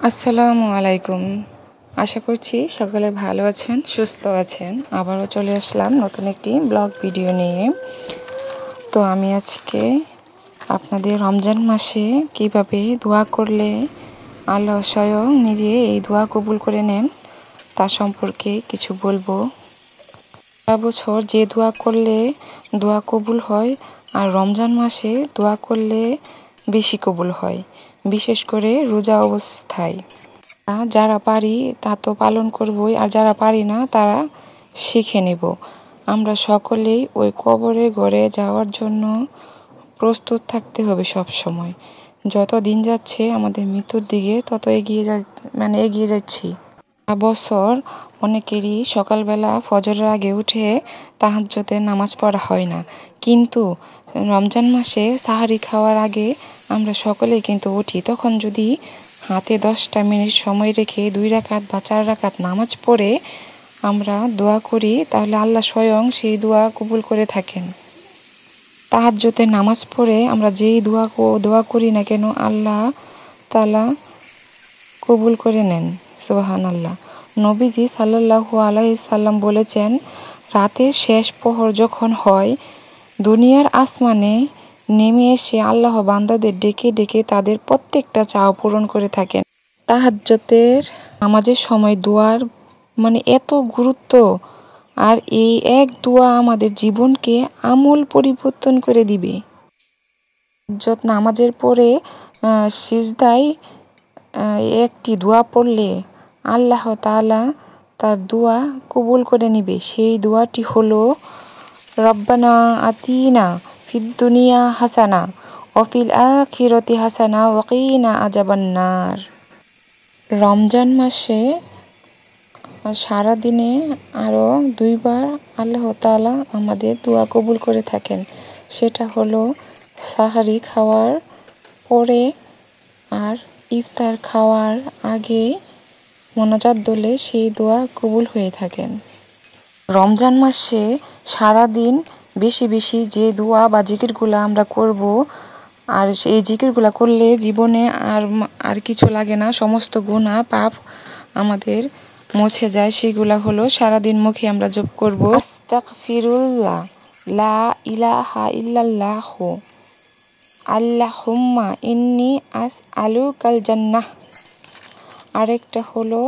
আসসালামু আলাইকুম। আশা করছি সকলে ভালো আছেন, সুস্থ আছেন। আবারও চলে আসলাম নতুন একটি ব্লগ ভিডিও নিয়ে। তো আমি আজকে আপনাদের রমজান মাসে কিভাবে দোয়া করলে আল্লাহ স্বয়ং নিজে এই দোয়া কবুল করে নেন তা সম্পর্কে কিছু বলবো। সারা বছর যে দোয়া করলে দোয়া কবুল হয়, আর রমজান মাসে দোয়া করলে বেশি কবুল হয়, বিশেষ করে রোজা অবস্থায়। যারা পারি তা তো পালন করবই, আর যারা পারি না তারা শিখে নেব। আমরা সকলেই ওই কবরের ঘরে যাওয়ার জন্য প্রস্তুত থাকতে হবে সব সময়। যত দিন যাচ্ছে আমাদের মৃত্যুর দিকে তত এগিয়ে যাচ্ছি। বছর অনেকেরই সকালবেলা ফজরের আগে উঠে তাহাজ্জুদের নামাজ পড়া হয় না, কিন্তু রমজান মাসে সাহারি খাওয়ার আগে আমরা সকলেই কিন্তু উঠি। তখন যদি হাতে 10টা মিনিট সময় রেখে 2 রাকাত বা 4 রাকাত নামাজ পড়ে আমরা দোয়া করি, তাহলে আল্লাহ স্বয়ং সেই দোয়া কবুল করে থাকেন। তাহাজ্জুদের নামাজ পড়ে আমরা যেই দোয়া করি না কেন আল্লাহ তাআলা কবুল করে নেন। সুবহানাল্লাহ। নবীজি সাল্লাল্লাহু আলাইহি সাল্লাম বলেছেন, রাতের শেষ প্রহর যখন হয়, দুনিয়ার আসমানে নেমে এসে আল্লাহ বান্দাদের ডেকে ডেকে তাদের প্রত্যেকটা চাওয়া পূরণ করে থাকেন। তাহাজ্জুদের নামাজের সময় দোয়ার এত গুরুত্ব, আর এই এক দোয়া আমাদের জীবনকে আমূল পরিবর্তন করে দিবে। তাহাজ্জুদ নামাজের পরে সিজদায় একটি দোয়া পড়লে আল্লাহ তাআলা তার দোয়া কবুল করে নিবে। সেই দোয়াটি হলো, রব্বানা আতিনা ফিদ দুনিয়া হাসানা ওয়া ফিল আখিরাতি হাসানা ওয়া কিনা আযাবান্নার। রমজান মাসে সারাদিনে আরও 2 বার আল্লাহ তাআলা আমাদের দোয়া কবুল করে থাকেন। সেটা হলো সাহারি খাওয়ার পরে আর ইফতার খাওয়ার আগে মোনাজাত দলে সেই দোয়া কবুল হয়ে থাকেন। রমজান মাসে সারাদিন বেশি বেশি যে দোয়া বা জিকিরগুলো আমরা করব, আর এই জিকিরগুলো করলে জীবনে আর কিছু লাগে না, সমস্ত গুনাহ পাপ আমাদের মুছে যায়। সেগুলা হলো সারাদিন মুখে আমরা জপ করব, আস্তাগফিরুল্লাহ, লা ইলাহা ইল্লাল্লাহু, আল্লাহুম্মা ইন্নী আসআলুকাল জান্নাহ। আরেকটা হলো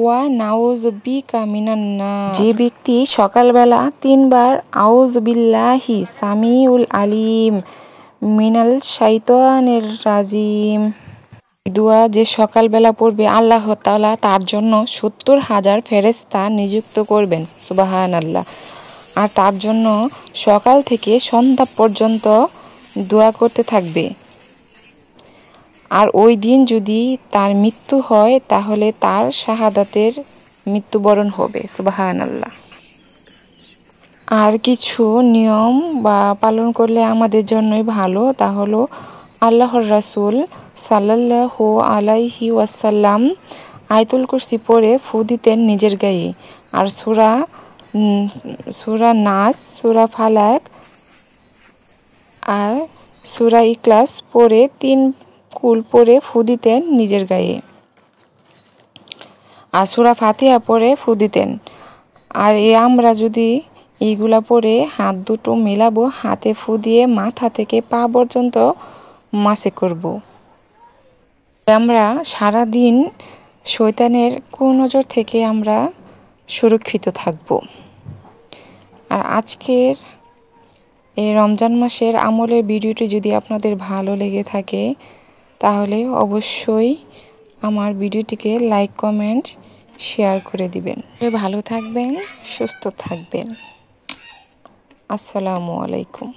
ওয়া নাউযু বিকা মিনান নার। যে ব্যক্তি সকালবেলা 3 বার আউযু বিল্লাহি সামিউল আলিম মিনাল শাইতানির রাজিম দোয়া যে সকালবেলা পড়বে, আল্লাহ তাআলা তার জন্য 70,000 ফেরেশতা নিযুক্ত করবেন। সুবহানাল্লাহ। আর তার জন্য সকাল থেকে সন্ধ্যা পর্যন্ত দোয়া করতে থাকবে। আর ওই দিন যদি তার মৃত্যু হয় তাহলে তার শাহাদাতের মৃত্যুবরণ হবে। সুবহানাল্লাহ। আর কিছু নিয়ম বা পালন করলে আমাদের জন্যই ভালো, তা হলো আল্লাহর রাসূল সাল্লাল্লাহু আলাইহি ওয়াসাল্লাম আয়াতুল কুরসি পড়ে ফু দিতেন নিজের গায়ে, আর সূরা নাস, সূরা ফালাক আর সূরা ইখলাস পড়ে 3 কুল পড়ে ফু দিতেন নিজের গায়ে, আর সূরা ফাতিহা পড়ে ফু দিতেন। আর আমরা যদি এইগুলা পড়ে হাত দুটো মেলাবো, হাতে ফু দিয়ে মাথা থেকে পা পর্যন্ত মাসে করব। আমরা সারাদিন শয়তানের কুনজর থেকে আমরা সুরক্ষিত থাকব। আর আজকের এই রমজান মাসের আমলের ভিডিওটি যদি আপনাদের ভালো লেগে থাকে তাহলে অবশ্যই আমার ভিডিওটিকে লাইক, কমেন্ট, শেয়ার করে দিবেন। ভালো থাকবেন, সুস্থ থাকবেন। আসসালামু আলাইকুম।